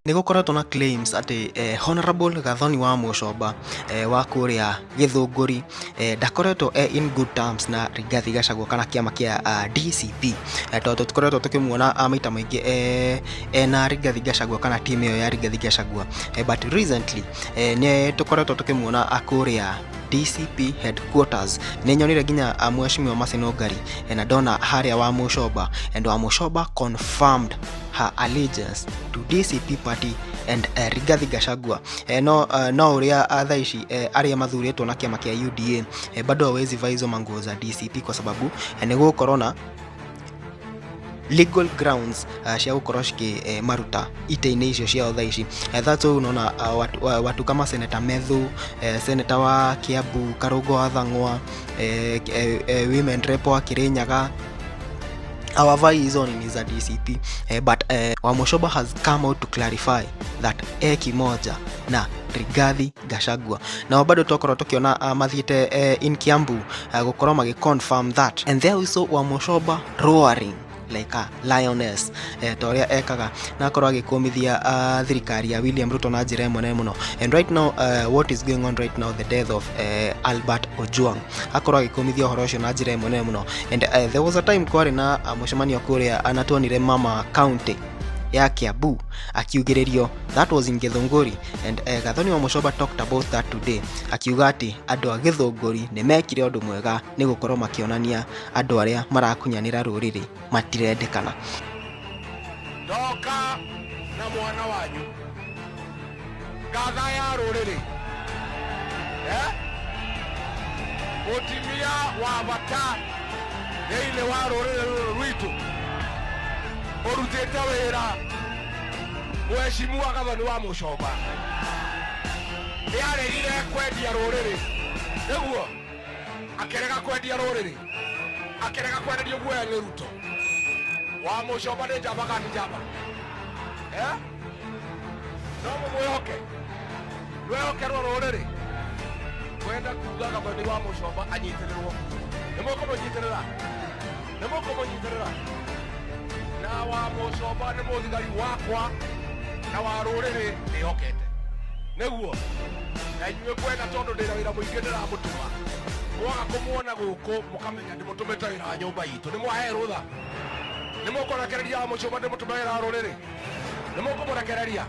Nigukoretwo na claims ati Honorable Gathoni wa Mucomba wa kuria Githunguri ndakoretwo in good terms na Rigathi Gachagua kana kiama kia DCP tondu tukoretwo tukimuona maita maingi na Rigathi Gachagua kana team iyo ya Rigathi Gachagua but recently ni tukoretwo tukimuona akuria DCP headquarters ninyonire ginya Mheshimiwa Martin Ongari na ndona haria wa Mucomba and wa Mucomba confirmed her allegiance to DCP party and Rigathi Gachagua no uria thaici aria mathuritwo na kiama kia UDA bado hawezi vaizo manguo za DCP kwa sababu ni gukorona legal grounds cia gukorwo ciki maruta ite-ini icio cia thaici that's why unaona watu kama Senator Methu, Senator wa Kiambu Karungo wa Thang'wa, women rep wa Kirinyaga our hizo ni za DCP but wa Mucomba has come out to clarify that kimoja na Rigathi Gachagua na bado tokorwo tukiona mathiete in Kiambu gukorwo magi confirm that and there also wa Mucomba roaring like a lioness toria ekaga na akorwo agikumithia thirikari ya William Ruto na njira ĩmwe muno and right now what is going on right now the death of Albert Ojwang akorwo agikumithia horo ucio na njira ĩmwe muno and there was a time kwari na mucemanio kuria anatuonire mama county ya Kiambu akiugiririo that was in Githunguri and Gathoni wa Mucomba talked about that today akiuga ati andu a Githunguri ni mekire undu mwega ni gukorwo makionania andu aria marakunyanira ruriri matirendekana ndoka na mwana wanyu gatha ya ruriri mutimia wa bata ile wa ruriri rwitu orutete wira Mheshimiwa Gathoni wa Mucomba niaregire kwendia ruriri niguo akerega kwendia ruriri akerega kwendia guoya ni Ruto wa Mucomba ni njamba kana njamba no mwehoke ruriri kwenda kuga Gathoni wa Mucomba anyitererwo nimoko munyitirira na wa Mucomba ni muthigari wakwa na wa ruriri ni hokete niguo na inyuĩ kwenda tondu ndĩna wĩra mũingĩ ndĩramũtũma mwaga kũmuona gũkũ mũkamenya ndĩmũtũmĩte wĩra wa nyũmba itũ nĩ mwahe rũtha nĩ mũkũrekereria wa Mucomba ndĩmũtũme wĩra wa rũrĩrĩ nĩ mũkũmũrekereria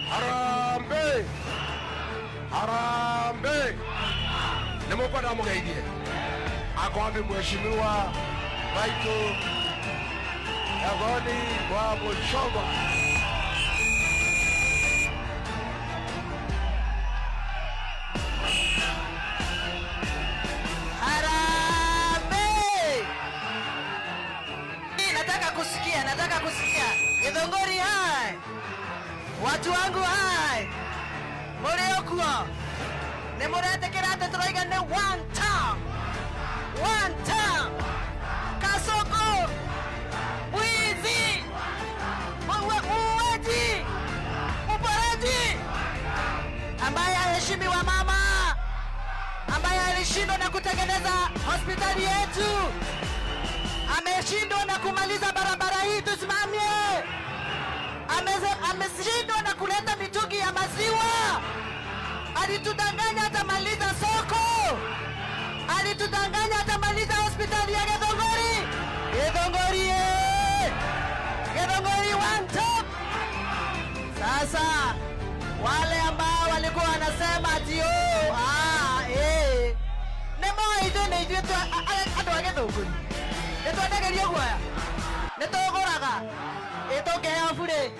harambe nĩ mũkwenda mũgeithie akwambi Mheshimiwa Michael Gathoni wa Mucomba nataka kusikia Githunguri hai watu wangu hai muriokuo ni muretekera ati turaiga ni one time kasoko wizi muuaji uporaji ambaye aheshimiwa mama ambaye alishindwa na kutengeneza hospitali yetu ameshindwa na kumaliza barabara hii tusimamie ameshindwa na kuleta mitungi ya maziwa alitudanganya atamaliza soko alitudanganya atamaliza hospitali ya Githunguri Githunguri one top sasa wale ambao walikuwa wanasema ati nemo ito atu wa Githunguri nitwendegeria guoya nituguraga itungehea bure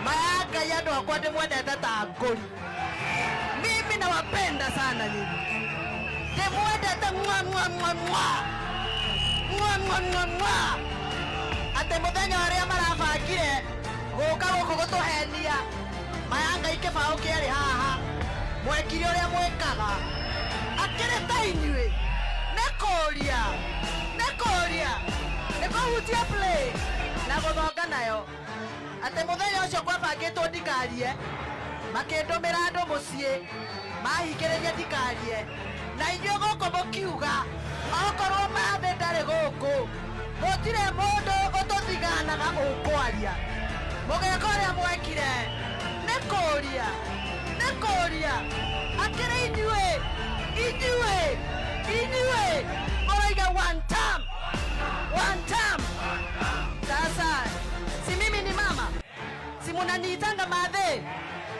maya Ngai andu akwa ndimwendete ta nguri mimi nawapenda sana nyinyi ndimwendete ati muthenya uria marabangire guka guku gutuhenia maya Ngai kibao kiari haha mwekire uria mwekaga akiri ta inyui nikuria nikuhutia play na guthonga nayo ati muthenya ucio kwabangitwo ndikarie makindumira andu mucii mahingiriria ndikarie na inyuĩ guku mukiuga okorwo mathe ndari guku gutire mundu ututhiganaga ukwaria Mugekore mwekire. Nekoria. Akire inyue. Oiga one time. Sasa, si mimi ni mama. Si munaniitanga madhe.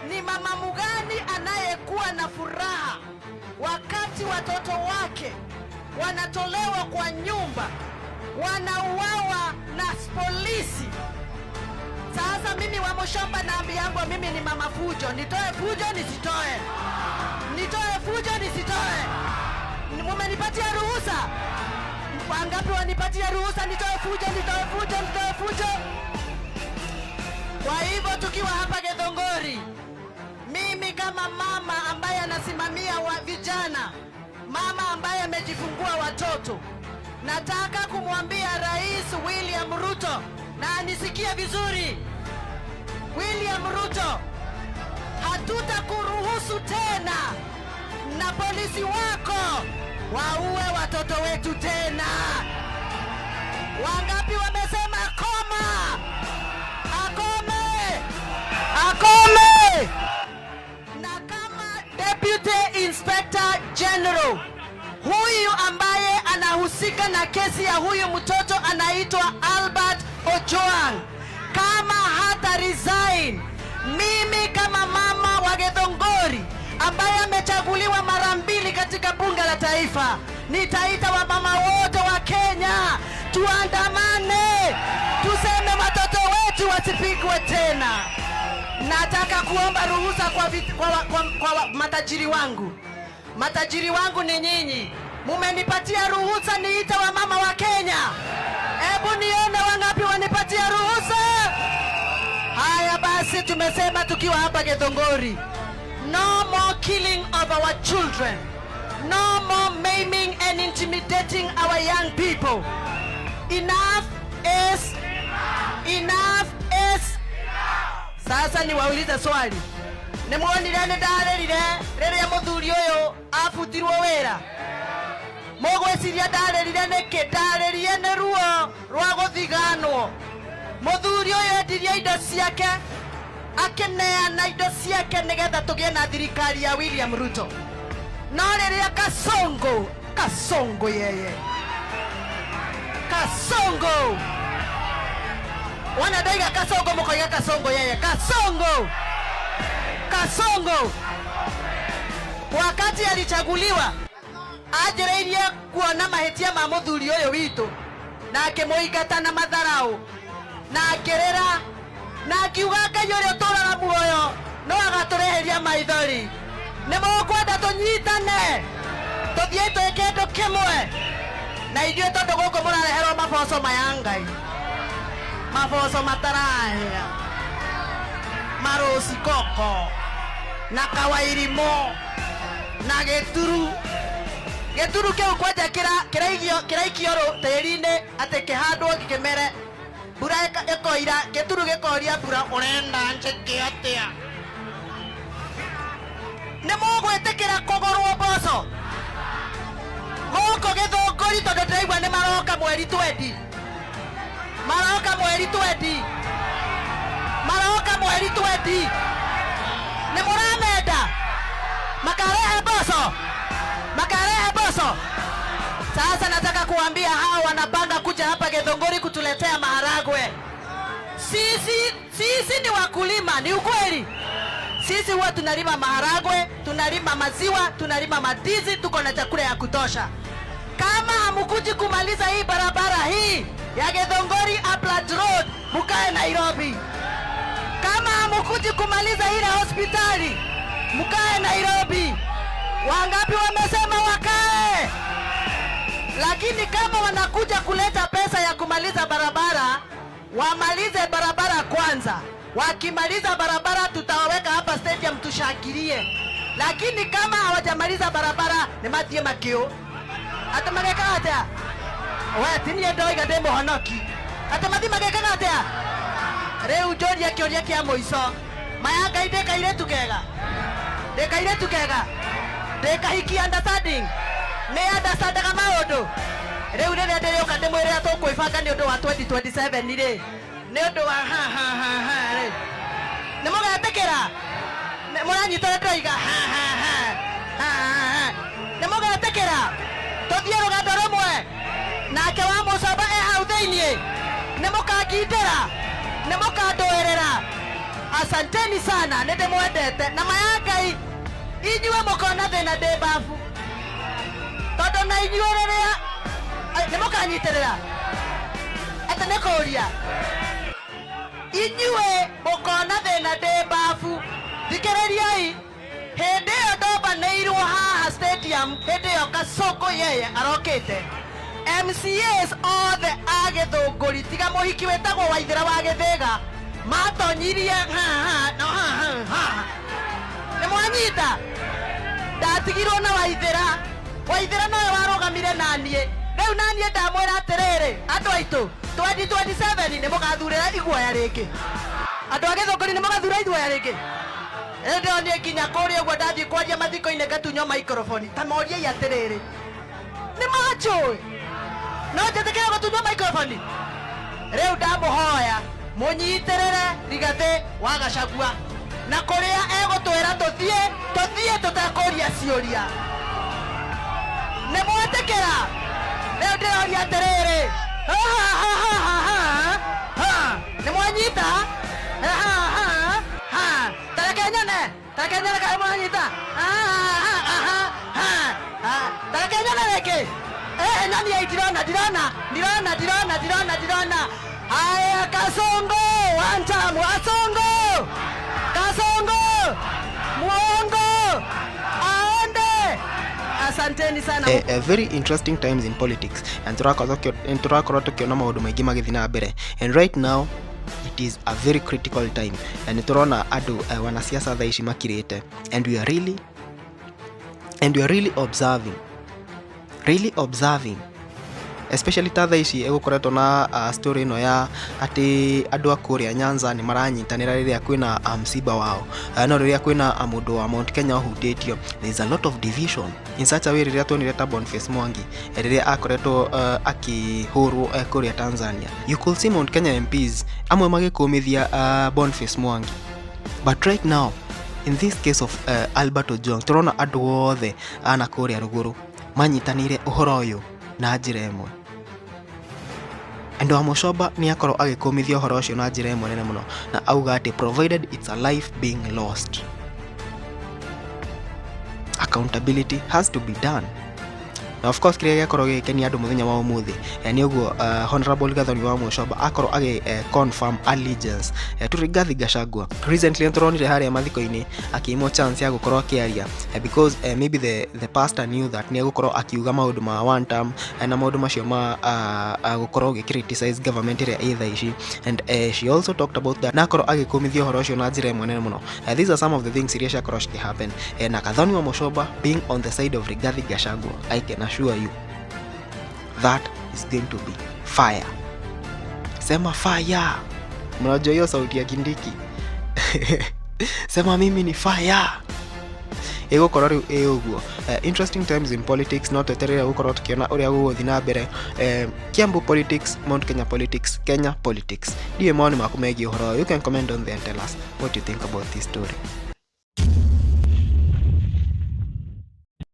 Ni mama mugani anayekuwa na furaha wakati watoto wake wanatolewa kwa nyumba, wanauawa na polisi? Sasa mimi wa Mushomba naambi yangu mimi ni mama fujo. Nitoe fujo nisitoe? Mumenipatia ruhusa? Wangapi wanipatia ruhusa nitoe fujo? Kwa hivyo tukiwa hapa Githunguri, mimi kama mama ambaye anasimamia wa vijana, mama ambaye amejifungua watoto, nataka kumwambia Rais William Ruto, na anisikie vizuri, William Ruto, hatutakuruhusu tena na polisi wako waue watoto wetu tena. Wangapi wamesema koma? Akome! Na kama Deputy Inspector General, huyu ambaye anahusika na kesi ya huyu mtoto anaitwa Albert Ojwang, kama hata resign, mimi kama mama wa Githunguri ambaye amechaguliwa mara 2 katika bunge la taifa, nitaita wamama wote wa Kenya tuandamane, tuseme watoto wetu wasipigwe tena. Nataka kuomba ruhusa kwa matajiri wangu. Matajiri wangu ni nyinyi. Mumenipatia ruhusa niita wamama wa Kenya? Hebu nione wangapi wanipatia ruhusa. Haya basi, tumesema tukiwa hapa Githunguri, no more killing of our children, no more maiming and intimidating our young people. Enough is. Sasa niwaulize swali. Nimuonire ndarerire riria muthuri uyu afutirwo wira? Mugwiciria ndarerire niki? Ndarerire ni ruo rwa guthiganwo. Muthuri uyu endirie indo ciake, akeneana indo ciake nigetha tugie na thirikari ya William Ruto. No riria Kasongo yeye, Kasongo wanadaiga Kasongo, mukoiga Kasongo yeye, Kasongo wakati alichaguliwa ajereirie kuona mahetia ma muthuri uyu witu, na akimuingata na matharau, na akirera, na akiuga Ngai uria turaga muoyo no agatureheria maithori. Ni mukwenda tunyitane, tuthie twike kindu kimwe, na ithuĩ tondu guku murareherwo maboco maya Ngai, maboco matarahĩa, marosi koko na kawairimo na gĩturu kĩu kwanja kĩraikio tĩri-inĩ atĩ kĩhandwo gĩkĩmere, mbura ĩkoira, gĩturu gĩkoria mbura, ũrenda njĩke atĩa? Nĩ mũgwĩtĩkĩra kũgũrwo mboco gũkũ Githunguri tondũ ndĩraigua nĩ maroka mweri 20? Nĩ mũramenda makarehe mboco? Sasa nataka kuambia hao wanapanga kuja hapa Githunguri kutuletea maharagwe. Sisi ni wakulima, ni ukweli. Sisi huwa tunalima maharagwe, tunalima maziwa, tunalima madizi, tuko na chakula ya kutosha. Kama hamukuji kumaliza hii barabara hii ya Githunguri Upland Road, mukae Nairobi. Kama hamukuji kumaliza ile hospitali, mukae Nairobi. Wangapi wamesema wakae? Lakini kama wanakuja kuleta pesa ya kumaliza barabara, wamalize barabara kwanza. Wakimaliza barabara tutawaweka hapa stadium tushangilie. Lakini kama hawajamaliza barabara ni matie makio. Ata mageka atia? Wewe tinie ndoiga ndemo honoki. Ata mathi mageka atia? Reu joria kioria kia moiso. Mayanga ideka ile tukega. Deka hiki understanding. Me understand kama odo. Reu rere ndeyoka ndemwere atokwifanga ni odo wa 2027 nire. Ni odo wa ha mugatikira muranyitara ndaiga nä må getä kä ra tå thiä rå gando rå mwe nake wa må comba hau thä-inä nä må kangindä ra nä må kandå erera. Asanteni sana, nä ndä mwendete na maya Ngai inyuä må kona thä na ndä mbabu tondå na inyuä rä rä a nä må kanyitä rä ra atä nä kå ria inyuä må kona thä na ndä mbabu. Thikä rä riai hĩndĩ ĩyo ndombanĩirwo haha stadium, hĩndĩ ĩyo Kasongo yeye arokĩte MCAs othe a Gĩthũngũri tiga mũhiki wĩtagwo Waithĩra wa Gĩthĩga matonyirie nĩ mwanyita. Ndatigirwo na Waithĩra nowe warũgamire naniĩ, rĩu naniĩ ndamwĩra atĩrĩrĩ andũ aitũ 2027 nĩ mũgathurĩra iguoya rĩngĩ, andũ a Gĩthũngũri nĩ mũgathura iguoya rĩngĩ. Endo ni nginya kũrĩa ũguo ndathiĩ kwaria mathiko-inĩ ngatunywo microphone ta moriai atĩrĩrĩ nĩ manjũĩ no njĩtĩkĩre gũtunywo microphone. Rĩu ndamũhoya mũnyitĩrĩre Rigathĩ wa Gachagua na kũrĩa egũtwĩra tũthiĩ tũtekũria ciũria. Nĩ mwetĩkĩra? Rĩu ndĩroria atĩrĩrĩ nĩ mwanyita Tarakenya kaya mwanyita Tarakenya reke nani ya dirona haya Kasongo wantamu Kasongo muongo aende. Asanteni sana. A very interesting times in politics and turakorwo tukiona maundu maingi magithii na mbere, and right now it is a very critical time and turona andu wanasiasa thaa ici makirite, and we are really observing especially ta thaa ici egukoretwo na story ino ya ati andu a kuria Nyanza ni maranyitanira riria kwina msiba wao, no riria kwina mundu wa Mount Kenya hutitio. There is a lot of division in such a way riria tonire ta Boniface Mwangi riria akoretwo akihurwo kuria Tanzania. You could see Mount Kenya MPs amwe magikumithia Boniface Mwangi, but right now in this case of Albert Ojwang turona andu othe ana kuria ruguru manyitanire uhoro uyu na njira imwe. Endo Amushoba ni akorwo agikumithia uhoro ucio na njira imwe nene muno, na auga ati provided it's a life being lost, accountability has to be done. Now of course kiria giakorwo gikenia andu muthenya wa umuthi yani uguo Honorable Gathoni wa Mushoba akorwo agi confirm allegiance to Rigathi Gachagua. Recently nturonire haria mathiko-ini akiimo chance ya gukorwo akiaria because maybe the pastor knew that ni gukorwo akiuga maundu ma one term na maundu macio ma gukorwo gicriticize government iria either ici, and she also talked about that nakorwo agikumithia uhoro ucio na njira imwe nene muno. These are some of the things iria ciakorwo happen na Gathoni wa Mushoba being on the side of Rigathi Gachagua. I can assure you that is going to be fire. Sema fire. Mnajua hiyo sauti ya Kindiki. Sema mimi ni fire. Ego korori eoguo. Interesting times in politics, not eterera gukorwo tukiona uria guguthi na mbere Kiambu politics, Mount Kenya politics, Kenya politics. Ndiye maoni maku megie uhoro. You can comment on there and tell us what you think about this story.